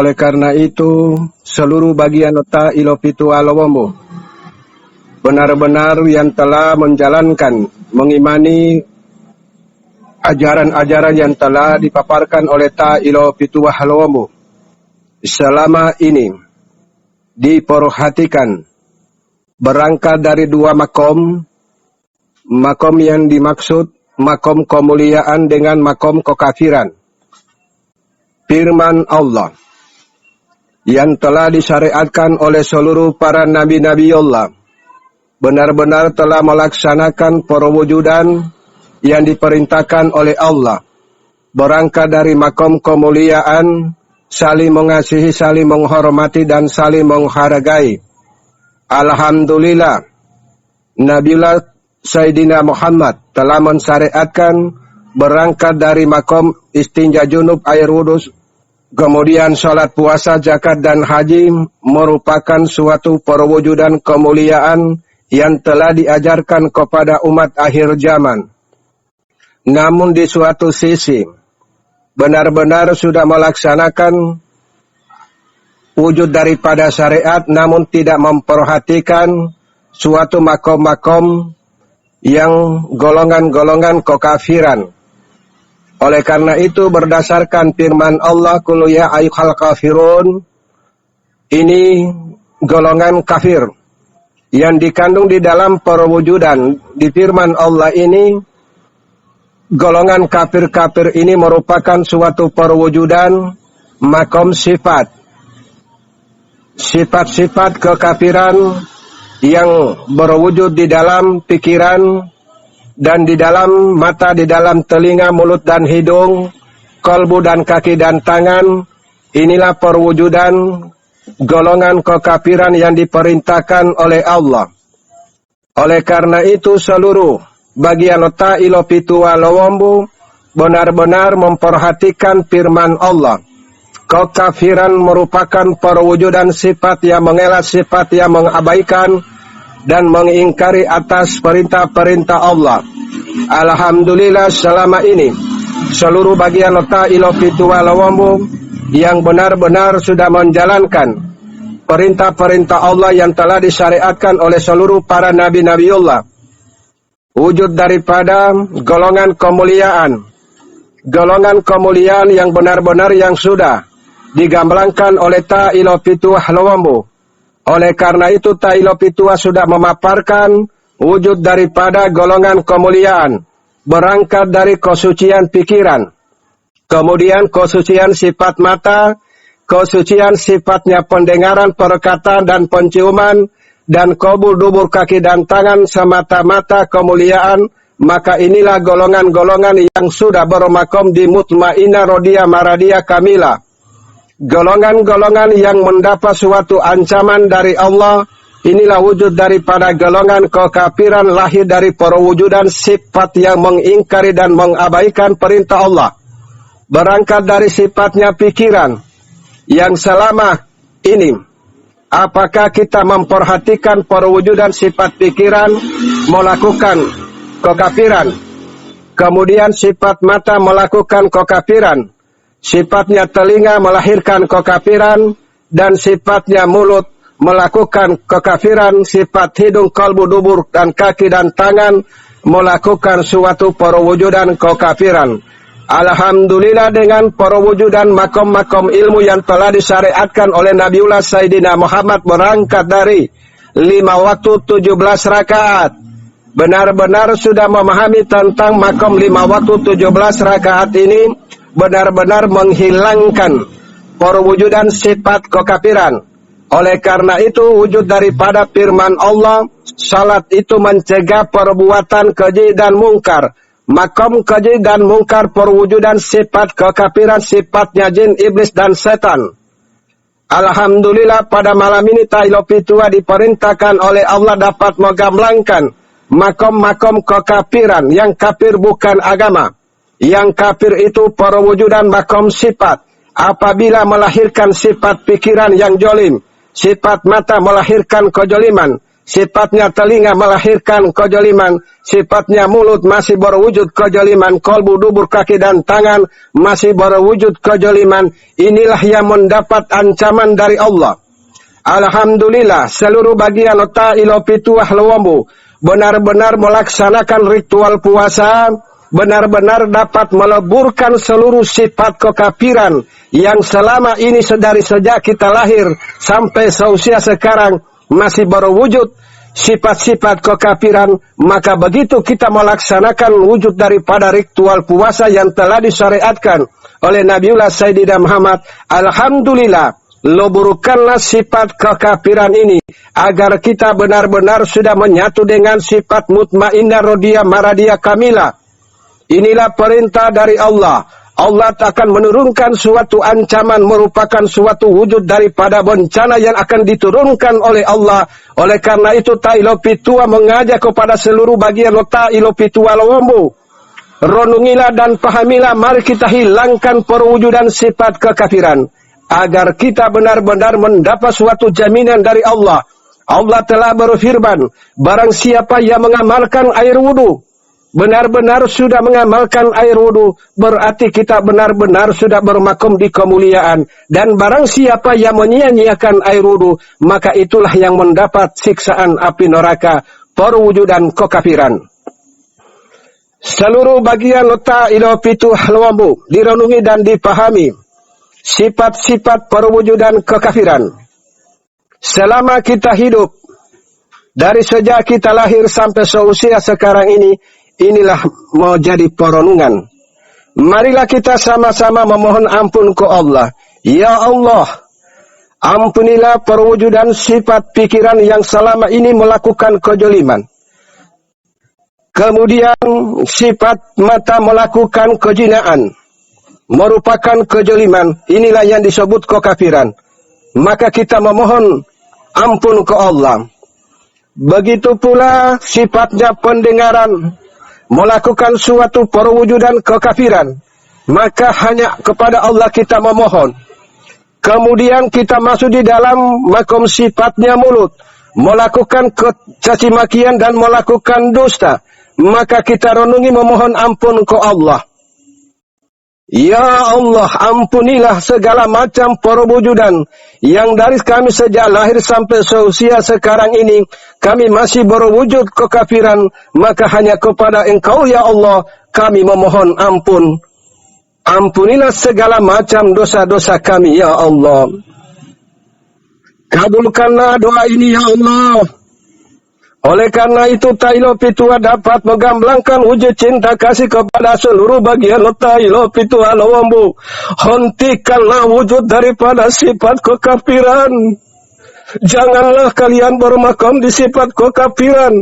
Oleh karena itu, seluruh bagian otak ilopitu alawambo benar-benar yang telah menjalankan, mengimani ajaran-ajaran yang telah dipaparkan oleh ta ilopitu alawambo selama ini diperhatikan berangkat dari dua makom yang dimaksud makom kemuliaan dengan makom kekafiran. Firman Allah yang telah disyariatkan oleh seluruh para nabi-nabi Allah benar-benar telah melaksanakan perwujudan yang diperintahkan oleh Allah berangkat dari makom kemuliaan, saling mengasihi, saling menghormati dan saling menghargai. Alhamdulillah, Nabiullah Sayyidina Muhammad telah mensyariatkan berangkat dari makom istinja junub, air wudhu, kemudian sholat, puasa, zakat, dan haji merupakan suatu perwujudan kemuliaan yang telah diajarkan kepada umat akhir zaman. Namun di suatu sisi, benar-benar sudah melaksanakan wujud daripada syariat, namun tidak memperhatikan suatu makom-makom yang golongan-golongan kekafiran. Oleh karena itu berdasarkan firman Allah, qul ya ayyuhal kafirun, ini golongan kafir yang dikandung di dalam perwujudan. Di firman Allah ini, golongan kafir-kafir ini merupakan suatu perwujudan makom sifat. Sifat-sifat kekafiran yang berwujud di dalam pikiran dan di dalam mata, di dalam telinga, mulut dan hidung, kalbu dan kaki dan tangan. Inilah perwujudan golongan kekafiran yang diperintahkan oleh Allah. Oleh karena itu seluruh bagian otak ilopitu alawambu benar-benar memperhatikan firman Allah. Kekafiran merupakan perwujudan sifat yang mengelak, sifat yang mengabaikan dan mengingkari atas perintah-perintah Allah. Alhamdulillah selama ini seluruh bagian otak ilopitu alawambu yang benar-benar sudah menjalankan perintah-perintah Allah yang telah disyariatkan oleh seluruh para nabi-nabiullah. Wujud daripada golongan kemuliaan yang benar-benar yang sudah digambarkan oleh ta ilopitu alawambu. Oleh karena itu ta ilopitu sudah memaparkan wujud daripada golongan kemuliaan berangkat dari kesucian pikiran, kemudian kesucian sifat mata, kesucian sifatnya pendengaran, perkataan dan penciuman, dan kabul dubur kaki dan tangan semata-mata kemuliaan. Maka inilah golongan-golongan yang sudah bermakom di mutmainah rodiyah maradiyah kamilah. Golongan-golongan yang mendapat suatu ancaman dari Allah. Inilah wujud daripada golongan kekafiran lahir dari perwujudan sifat yang mengingkari dan mengabaikan perintah Allah. Berangkat dari sifatnya pikiran yang selama ini, apakah kita memperhatikan perwujudan sifat pikiran melakukan kekafiran, kemudian sifat mata melakukan kekafiran, sifatnya telinga melahirkan kekafiran, dan sifatnya mulut melakukan kekafiran, sifat hidung, kalbu, dubur, dan kaki dan tangan melakukan suatu perwujudan kekafiran. Alhamdulillah dengan perwujudan makom-makom ilmu yang telah disyariatkan oleh Nabiullah Sayyidina Muhammad berangkat dari 5 waktu 17 rakaat. Benar-benar sudah memahami tentang makom 5 waktu 17 rakaat ini, benar-benar menghilangkan perwujudan sifat kekafiran. Oleh karena itu wujud daripada firman Allah, salat itu mencegah perbuatan keji dan mungkar. Makom keji dan mungkar perwujudan sifat kekafiran, sifatnya jin, iblis dan setan. Alhamdulillah pada malam ini Tailopitua diperintahkan oleh Allah dapat menggamblangkan makom-makom kekafiran. Yang kafir bukan agama, yang kafir itu perwujudan makom sifat. Apabila melahirkan sifat pikiran yang jolim, sifat mata melahirkan kejoliman, sifatnya telinga melahirkan kezaliman, sifatnya mulut masih berwujud kezaliman, kolbu, dubur, kaki dan tangan masih berwujud kezaliman. Inilah yang mendapat ancaman dari Allah. Alhamdulillah, seluruh bagian otak ilo pituah lewambu benar-benar melaksanakan ritual puasa, benar-benar dapat meleburkan seluruh sifat kekafiran yang selama ini dari sejak kita lahir sampai seusia sekarang masih berwujud sifat-sifat kekafiran. Maka begitu kita melaksanakan wujud daripada ritual puasa yang telah disyariatkan oleh Nabiullah Sayyidina Muhammad, alhamdulillah, leburkanlah sifat kekafiran ini agar kita benar-benar sudah menyatu dengan sifat mutmainnah radiyah maradiyah kamilah. Inilah perintah dari Allah. Allah akan menurunkan suatu ancaman merupakan suatu wujud daripada bencana yang akan diturunkan oleh Allah. Oleh karena itu Tailo Pitua mengajak kepada seluruh bagian Tailo Pitua Lawambu, renungilah dan pahamilah, mari kita hilangkan perwujudan sifat kekafiran agar kita benar-benar mendapat suatu jaminan dari Allah. Allah telah berfirman, barang siapa yang mengamalkan air wudu, benar-benar sudah mengamalkan air wudu, berarti kita benar-benar sudah bermakom di kemuliaan. Dan barang siapa yang menyia-nyiakan air wudu, maka itulah yang mendapat siksaan api neraka, perwujudan kekafiran. Seluruh bagian letak ilo pitu halwambu direnungi dan dipahami sifat-sifat perwujudan kekafiran. Selama kita hidup, dari sejak kita lahir sampai seusia sekarang ini, inilah mau jadi perenungan. Marilah kita sama-sama memohon ampun ke Allah. Ya Allah, ampunilah perwujudan sifat pikiran yang selama ini melakukan kezaliman. Kemudian sifat mata melakukan kezinaan, merupakan kezaliman. Inilah yang disebut kekafiran. Maka kita memohon ampun ke Allah. Begitu pula sifatnya pendengaran, melakukan suatu perwujudan kekafiran. Maka hanya kepada Allah kita memohon. Kemudian kita masuk di dalam makom sifatnya mulut, melakukan cacimakian dan melakukan dusta. Maka kita renungi memohon ampun ke Allah. Ya Allah, ampunilah segala macam perwujudan yang dari kami sejak lahir sampai seusia sekarang ini kami masih berwujud kekafiran. Maka hanya kepada Engkau ya Allah kami memohon ampun. Ampunilah segala macam dosa-dosa kami ya Allah. Kabulkanlah doa ini ya Allah. Oleh karena itu Tailo Pitua dapat menggamblangkan wujud cinta kasih kepada seluruh bagian Tailo Pitua Lawambu. Hentikanlah wujud daripada sifat kekafiran. Janganlah kalian bermakam di sifat kekafiran.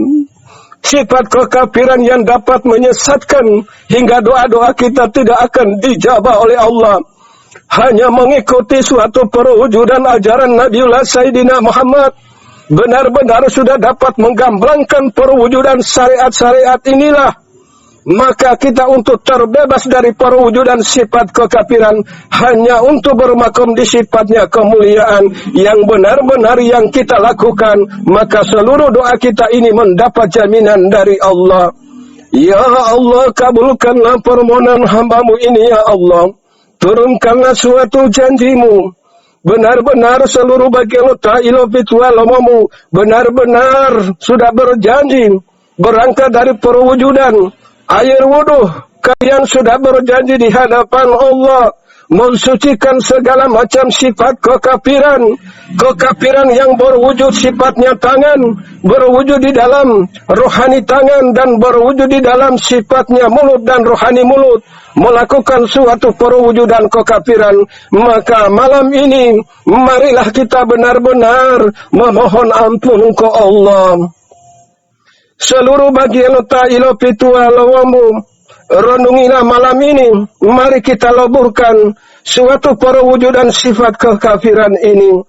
Sifat kekafiran yang dapat menyesatkan hingga doa-doa kita tidak akan dijabah oleh Allah. Hanya mengikuti suatu perwujudan ajaran Nabiullah Sayyidina Muhammad, benar-benar sudah dapat menggamblangkan perwujudan syariat-syariat inilah. Maka kita untuk terbebas dari perwujudan sifat kekafiran, hanya untuk bermakom di sifatnya kemuliaan yang benar-benar yang kita lakukan, maka seluruh doa kita ini mendapat jaminan dari Allah. Ya Allah, kabulkanlah permohonan hambamu ini ya Allah. Turunkanlah suatu janjimu. Benar-benar seluruh bagian Tailo Pitua Lawambu benar-benar sudah berjanji berangkat dari perwujudan air wudu. Kalian sudah berjanji di hadapan Allah mensucikan segala macam sifat kekafiran. Kekafiran yang berwujud sifatnya tangan, berwujud di dalam rohani tangan, dan berwujud di dalam sifatnya mulut dan rohani mulut, melakukan suatu perwujudan kekafiran. Maka malam ini marilah kita benar-benar memohon ampun ke Allah. Seluruh bagian Tailo Pitua Lawambu, renungilah malam ini, mari kita leburkan suatu perwujudan sifat kekafiran ini.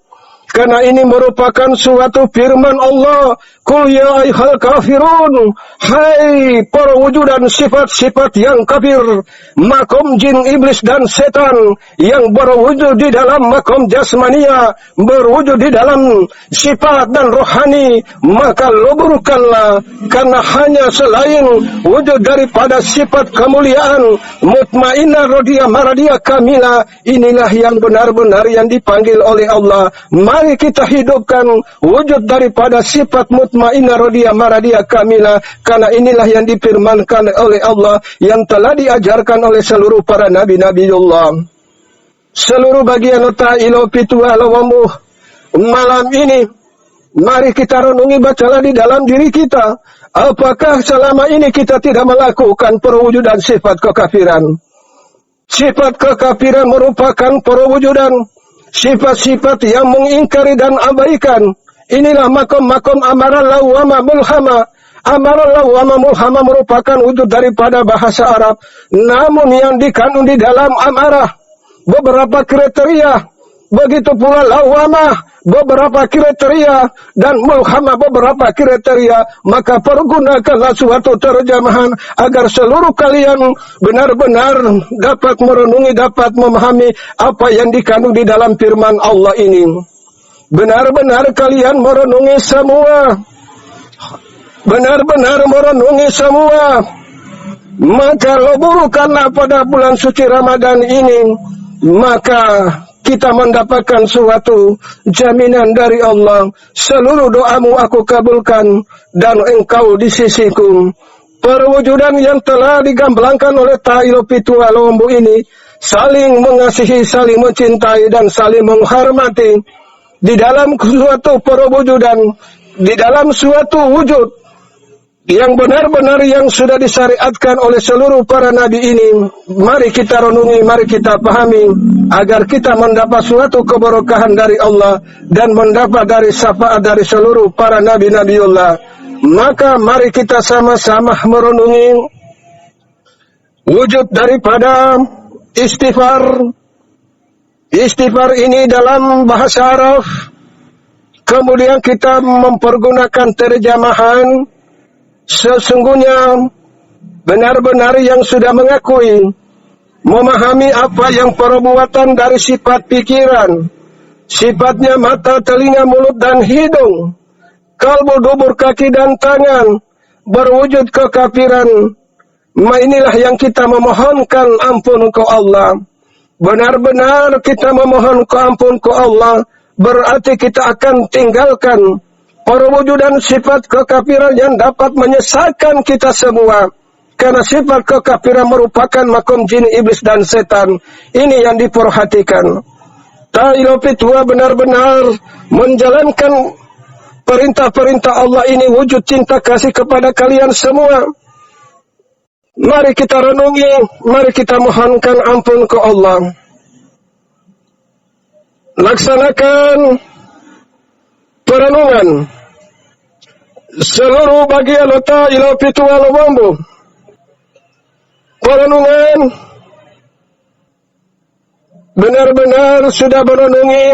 Karena ini merupakan suatu firman Allah, Qul ya ayyuhal kafirun, hai para wujudan sifat-sifat yang kafir, makom jin, iblis dan setan yang berwujud di dalam makom jasmania, berwujud di dalam sifat dan rohani, maka leburkanlah, karena hanya selain wujud daripada sifat kemuliaan mutmainnah radiyah maradiyah kamila, inilah yang benar-benar yang dipanggil oleh Allah. Mari kita hidupkan wujud daripada sifat mutmainnah radiyah maradiyah kamila, karena inilah yang difirmankan oleh Allah, yang telah diajarkan oleh seluruh para nabi-nabi Allah. Seluruh bagian otak ilo pitu alawambuh malam ini, mari kita renungi, bacalah di dalam diri kita, apakah selama ini kita tidak melakukan perwujudan sifat kekafiran? Sifat kekafiran merupakan perwujudan sifat-sifat yang mengingkari dan abaikan. Inilah makom-makom amarah lawama mulhama. Amarah lawama mulhama merupakan wujud daripada bahasa Arab, namun yang dikandung di dalam amarah beberapa kriteria, begitu pula lawama beberapa kriteria, dan mulhama beberapa kriteria. Maka pergunakanlah suatu terjemahan agar seluruh kalian benar-benar dapat merenungi, dapat memahami apa yang dikandung di dalam firman Allah ini. Benar-benar kalian merenungi semua, benar-benar merenungi semua, maka leburkanlah pada bulan suci Ramadan ini, maka kita mendapatkan suatu jaminan dari Allah. Seluruh doamu aku kabulkan dan engkau di sisiku. Perwujudan yang telah digamblangkan oleh Ta'ilo Pitu Alawambu ini, saling mengasihi, saling mencintai, dan saling menghormati di dalam suatu perwujudan, di dalam suatu wujud yang benar-benar yang sudah disyariatkan oleh seluruh para nabi ini. Mari kita renungi, mari kita pahami, agar kita mendapat suatu keberkahan dari Allah dan mendapat dari syafaat dari seluruh para nabi-nabi Allah. Maka mari kita sama-sama merenungi wujud daripada istighfar. Istighfar ini dalam bahasa Arab, kemudian kita mempergunakan terjemahan, sesungguhnya benar-benar yang sudah mengakui, memahami apa yang perbuatan dari sifat pikiran, sifatnya mata, telinga, mulut, dan hidung, kalbu, dubur, kaki, dan tangan, berwujud kekafiran. Inilah yang kita memohonkan ampun ke Allah. Benar-benar kita memohon ampun ke Allah, berarti kita akan tinggalkan perwujudan sifat kekafiran yang dapat menyesatkan kita semua. Karena sifat kekafiran merupakan makom jin, iblis, dan setan. Ini yang diperhatikan. Ta'ilo Pitua benar-benar menjalankan perintah-perintah Allah ini, wujud cinta kasih kepada kalian semua. Mari kita renungi, mari kita mohonkan ampun ke Allah. Laksanakan perenungan seluruh bagian otak ilo pitu alawambu. Perenungan benar-benar sudah merenungi,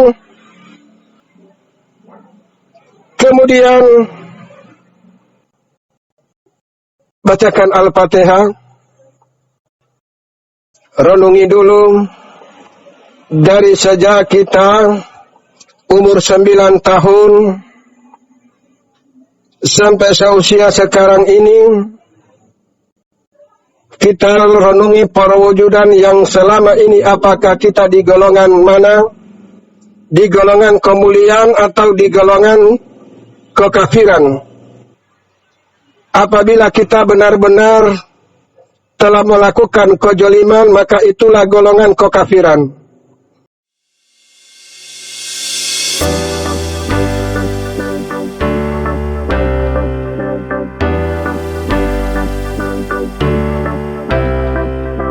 kemudian bacakan Al-Fatihah, renungi dulu dari sejak kita umur 9 tahun sampai seusia sekarang ini, kita renungi perwujudan yang selama ini, apakah kita di golongan mana, di golongan kemuliaan atau di golongan kekafiran. Apabila kita benar-benar telah melakukan kezaliman, maka itulah golongan kekafiran.